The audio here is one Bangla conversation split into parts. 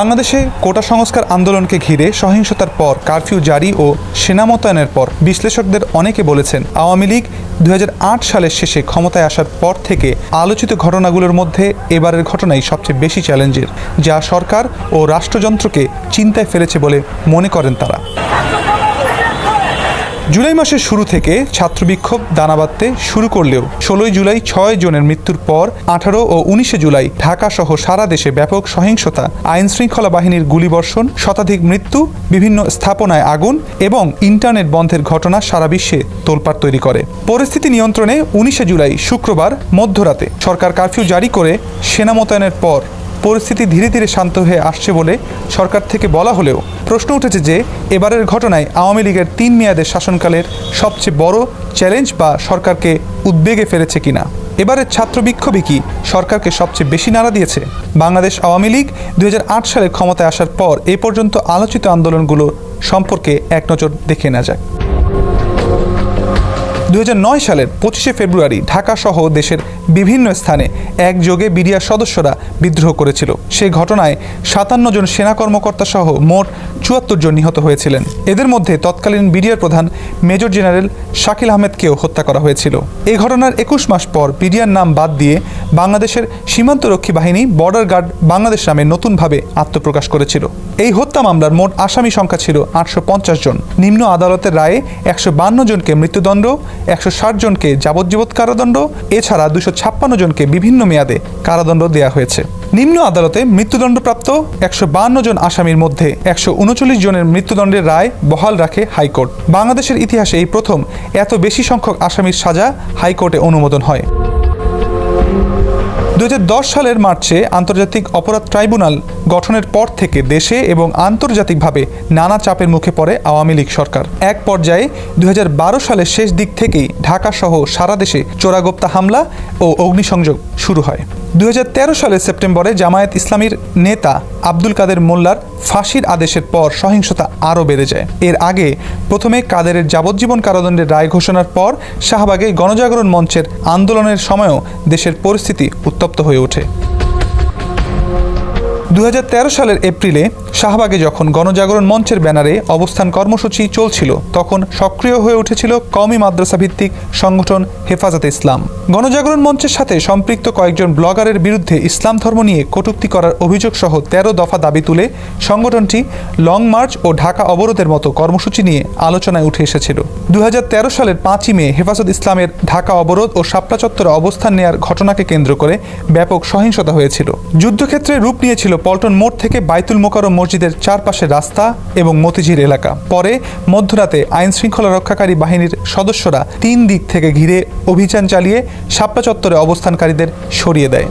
বাংলাদেশে কোটা সংস্কার আন্দোলনকে ঘিরে সহিংসতার পর কারফিউ জারি ও সেনা মোতায়েনের পর বিশ্লেষকদের অনেকে বলেছেন আওয়ামী লীগ 2008 সালের শেষে ক্ষমতায় আসার পর থেকে আলোচিত ঘটনাগুলোর মধ্যে এবারের ঘটনাই সবচেয়ে বেশি চ্যালেঞ্জের, যা সরকার ও রাষ্ট্রযন্ত্রকে চিন্তায় ফেলেছে বলে মনে করেন তারা। জুলাই মাসের শুরু থেকে ছাত্র বিক্ষোভ দানা বাঁধতে শুরু করলেও 16 জুলাই 6 জনের মৃত্যুর পর 18 ও 19 জুলাই ঢাকা সহ সারা দেশে ব্যাপক সহিংসতা, আইন শৃঙ্খলা বাহিনীর গুলিবর্ষণ, শতাধিক মৃত্যু, বিভিন্ন স্থাপনায় আগুন এবং ইন্টারনেট বন্ধের ঘটনা সারা বিশ্বে তোলপাড় তৈরি করে। পরিস্থিতি নিয়ন্ত্রণে 19 জুলাই শুক্রবার মধ্যরাতে সরকার কারফিউ জারি করে সেনা মোতায়েনের পর পরিস্থিতি ধীরে ধীরে শান্ত হয়ে আসছে বলে সরকার থেকে বলা হলেও প্রশ্ন উঠেছে যে এবারের ঘটনায় আওয়ামী লীগের 3 মেয়াদের শাসনকালের সবচেয়ে বড় চ্যালেঞ্জ বা সরকারকে উদ্বেগে ফেলেছে কিনা। এবারের ছাত্র বিক্ষোভই কি সরকারকে সবচেয়ে বেশি নাড়া দিয়েছে? বাংলাদেশ আওয়ামী লীগ 2008 সালে ক্ষমতায় আসার পর এ পর্যন্ত আলোচিত আন্দোলনগুলো সম্পর্কে এক নজর দেখে নেওয়া যাক। 2009 সালের 25শে ফেব্রুয়ারি ঢাকা সহ দেশের বিভিন্ন স্থানে একযোগে বিডিআর সদস্যরা বিদ্রোহ করেছিল। সেই ঘটনায় 57 জন সেনা কর্মকর্তা সহ মোট 74 জন নিহত হয়েছিলেন। এদের মধ্যে তৎকালীন বিডিআর প্রধান মেজর জেনারেল শাকিল আহমেদকেও হত্যা করা হয়েছিল। এই ঘটনার 21 মাস পর বিডিআর নাম বাদ দিয়ে বাংলাদেশের সীমান্তরক্ষী বাহিনী বর্ডার গার্ড বাংলাদেশ নামে নতুনভাবে আত্মপ্রকাশ করেছিল। এই হত্যা মামলার মোট আসামি সংখ্যা ছিল 850 জন। নিম্ন আদালতের রায়ে 152 জনকে মৃত্যুদণ্ড, 160 জনকে যাবজ্জীবন কারাদণ্ড, এছাড়া 256 জনকে বিভিন্ন মেয়াদে কারাদণ্ড দেওয়া হয়েছে। নিম্ন আদালতে মৃত্যুদণ্ডপ্রাপ্ত 152 জন আসামির মধ্যে 139 জনের মৃত্যুদণ্ডের রায় বহাল রাখে হাইকোর্ট। বাংলাদেশের ইতিহাসে এই প্রথম এত বেশি সংখ্যক আসামির সাজা হাইকোর্টে অনুমোদন হয়। 2010 সালের মার্চে আন্তর্জাতিক অপরাধ ট্রাইব্যুনাল গঠনের পর থেকে দেশে এবং আন্তর্জাতিকভাবে নানা চাপের মুখে পড়ে আওয়ামী লীগ সরকার। এক পর্যায়ে 2012 সালের শেষ দিক থেকেই ঢাকা সহ সারা দেশে চোরাগোপ্তা হামলা ও অগ্নিসংযোগ শুরু হয়। 2013 সালের সেপ্টেম্বরে জামায়াত ইসলামীর নেতা আব্দুল কাদের মোল্লার ফাঁসির আদেশের পর সহিংসতা আরও বেড়ে যায়। এর আগে প্রথমে কাদেরের যাবজ্জীবন কারাদণ্ডের রায় ঘোষণার পর শাহবাগে গণজাগরণ মঞ্চের আন্দোলনের সময়ও দেশের পরিস্থিতি উত্তপ্ত হয়ে ওঠে। 2013 সালের এপ্রিলে শাহবাগে যখন গণজাগরণ মঞ্চের ব্যানারে অবস্থান কর্মসূচি চলছিল, তখন সক্রিয় হয়ে উঠেছিল কওমি মাদ্রাসা ভিত্তিক সংগঠন হেফাজতে ইসলাম। গণজাগরণ মঞ্চের সাথে সম্পৃক্ত কয়েকজন ব্লগারের বিরুদ্ধে ইসলাম ধর্ম নিয়ে কটূক্তি করার অভিযোগ সহ 13 দফা দাবি তুলে সংগঠনটি লং মার্চ ও ঢাকা অবরোধের মতো কর্মসূচি নিয়ে আলোচনায় উঠে এসেছিল। 2013 সালের 5ই মে হেফাজত ইসলামের ঢাকা অবরোধ ও শাপলা চত্বরে অবস্থান নেয়ার ঘটনাকে কেন্দ্র করে ব্যাপক সহিংসতা হয়েছিল। যুদ্ধক্ষেত্রে রূপ নিয়েছিল পল্টন মোড় থেকে বাইতুল মোকাররম মসজিদের চারপাশে রাস্তা এবং মতিঝিল এলাকা। পরে মধ্যরাতে আইন শৃঙ্খলা রক্ষাকারী বাহিনীর সদস্যরা 3 দিক থেকে ঘিরে অভিযান চালিয়ে শাপলা চত্বরে অবস্থানকারীদের সরিয়ে দেয়।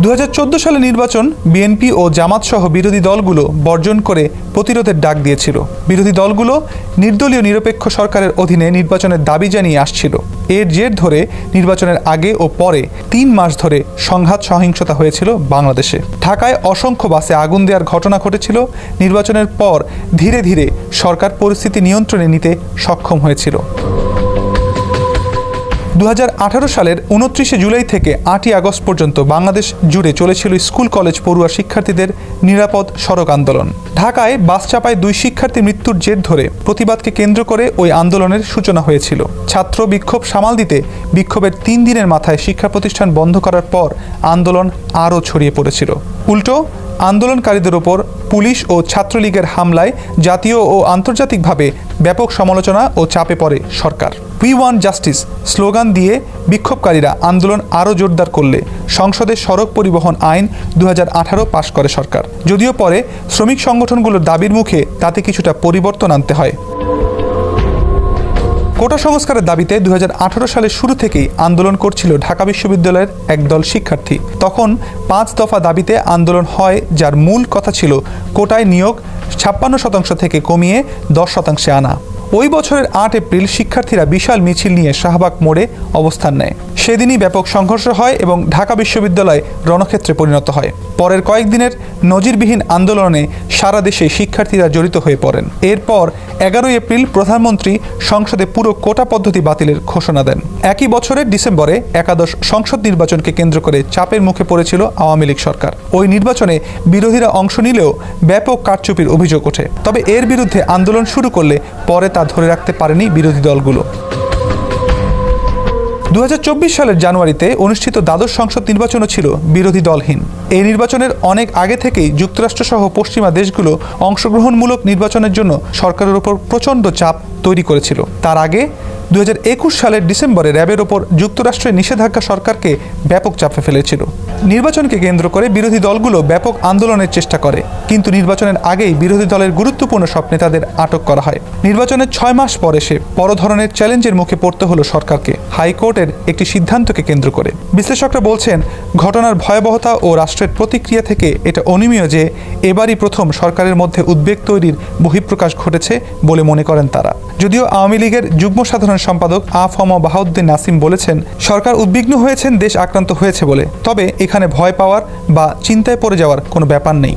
2014 সালে নির্বাচন বিএনপি ও জামাত সহ বিরোধী দলগুলো বর্জন করে প্রতিরোধের ডাক দিয়েছিল। বিরোধী দলগুলো নির্দলীয় নিরপেক্ষ সরকারের অধীনে নির্বাচনের দাবি জানিয়ে আসছিল। এর জের ধরে নির্বাচনের আগে ও পরে 3 মাস ধরে সংঘাত সহিংসতা হয়েছিল বাংলাদেশে। ঢাকায় অসংখ্য বাসে আগুন দেওয়ার ঘটনা ঘটেছিল। নির্বাচনের পর ধীরে ধীরে সরকার পরিস্থিতি নিয়ন্ত্রণে নিতে সক্ষম হয়েছিল। 2018 সালের 29 জুলাই থেকে 8ই আগস্ট পর্যন্ত বাংলাদেশ জুড়ে চলেছিল স্কুল কলেজ পড়ুয়া শিক্ষার্থীদের নিরাপদ সড়ক আন্দোলন। ঢাকায় বাস চাপায় 2 শিক্ষার্থী মৃত্যুর জের ধরে প্রতিবাদকে কেন্দ্র করে ওই আন্দোলনের সূচনা হয়েছিল। ছাত্র বিক্ষোভ সামাল দিতে বিক্ষোভের 3 দিনের মাথায় শিক্ষা প্রতিষ্ঠান বন্ধ করার পর আন্দোলন আরও ছড়িয়ে পড়েছিল। উল্টো আন্দোলনকারীদের ওপর পুলিশ ও ছাত্রলীগের হামলায় জাতীয় ও আন্তর্জাতিকভাবে ব্যাপক সমালোচনা ও চাপে পড়ে সরকার। উই ওয়ান্ট জাস্টিস স্লোগান দিয়ে বিক্ষোভকারীরা আন্দোলন আরও জোরদার করলে সংসদে সড়ক পরিবহন আইন 2018 পাশ করে সরকার। যদিও পরে শ্রমিক সংগঠনগুলোর দাবির মুখে তাতে কিছুটা পরিবর্তন আনতে হয়। কোটা সংস্কারের দাবিতে 2018 সালের শুরু থেকেই আন্দোলন করছিল ঢাকা বিশ্ববিদ্যালয়ের একদল শিক্ষার্থী। তখন 5 দফা দাবিতে আন্দোলন হয়, যার মূল কথা ছিল কোটায় নিয়োগ 56% থেকে কমিয়ে 10% আনা। ওই বছরের 8 এপ্রিল শিক্ষার্থীরা বিশাল মিছিল নিয়ে শাহবাগ মোড়ে অবস্থান নেয়। সেদিনই ব্যাপক সংঘর্ষ হয় এবং ঢাকা বিশ্ববিদ্যালয় রণক্ষেত্রে পরিণত হয়। পরের কয়েকদিনের নজিরবিহীন আন্দোলনে সারা দেশে শিক্ষার্থীরা জড়িত হয়ে পড়েন। এরপর 11 এপ্রিল প্রধানমন্ত্রী সংসদে পুরো কোটা পদ্ধতি বাতিলের ঘোষণা দেন। একই বছরের ডিসেম্বরে একাদশ সংসদ নির্বাচনকে কেন্দ্র করে চাপের মুখে পড়েছিল আওয়ামী লীগ সরকার। ওই নির্বাচনে বিরোধীরা অংশ নিলেও ব্যাপক কারচুপির অভিযোগ ওঠে। তবে এর বিরুদ্ধে আন্দোলন শুরু করলে পরে তা ধরে রাখতে পারেনি বিরোধী দলগুলো। 2024 সালের জানুয়ারিতে অনুষ্ঠিত দ্বাদশ সংসদ নির্বাচনও ছিল বিরোধী দলহীন। এই নির্বাচনের অনেক আগে থেকেই যুক্তরাষ্ট্রসহ পশ্চিমা দেশগুলো অংশগ্রহণমূলক নির্বাচনের জন্য সরকারের উপর প্রচণ্ড চাপ তৈরি করেছিল। তার আগে 2021 সালের ডিসেম্বরে র্যাবের ওপর যুক্তরাষ্ট্রের নিষেধাজ্ঞা সরকারকে ব্যাপক চাপে ফেলেছিল। নির্বাচনকে কেন্দ্র করে বিরোধী দলগুলো ব্যাপক আন্দোলনের চেষ্টা করে, কিন্তু নির্বাচনের আগেই বিরোধী দলের গুরুত্বপূর্ণ সব নেতাদের আটক করা হয়। নির্বাচনের 6 মাস পর এসে বড় ধরনের চ্যালেঞ্জের মুখে পড়তে হলো সরকারকে, হাইকোর্টের একটি সিদ্ধান্তকে কেন্দ্র করে। বিশ্লেষকরা বলছেন, ঘটনার ভয়াবহতা ও রাষ্ট্রের প্রতিক্রিয়া থেকে এটা অনিমেয় যে এবারই প্রথম সরকারের মধ্যে উদ্বেগ তৈরির বহিঃপ্রকাশ ঘটেছে বলে মনে করেন তারা। যদিও আওয়ামী লীগের যুগ্ম সাধারণ সম্পাদক আ.ফ.ম. বাহাউদ্দিন নাসিম বলেছেন, সরকার উদ্বিগ্ন হয়েছেন দেশ আক্রান্ত হয়েছে বলে, তবে এখানে ভয় পাওয়ার বা চিন্তায় পড়ে যাওয়ার কোনো ব্যাপার নেই।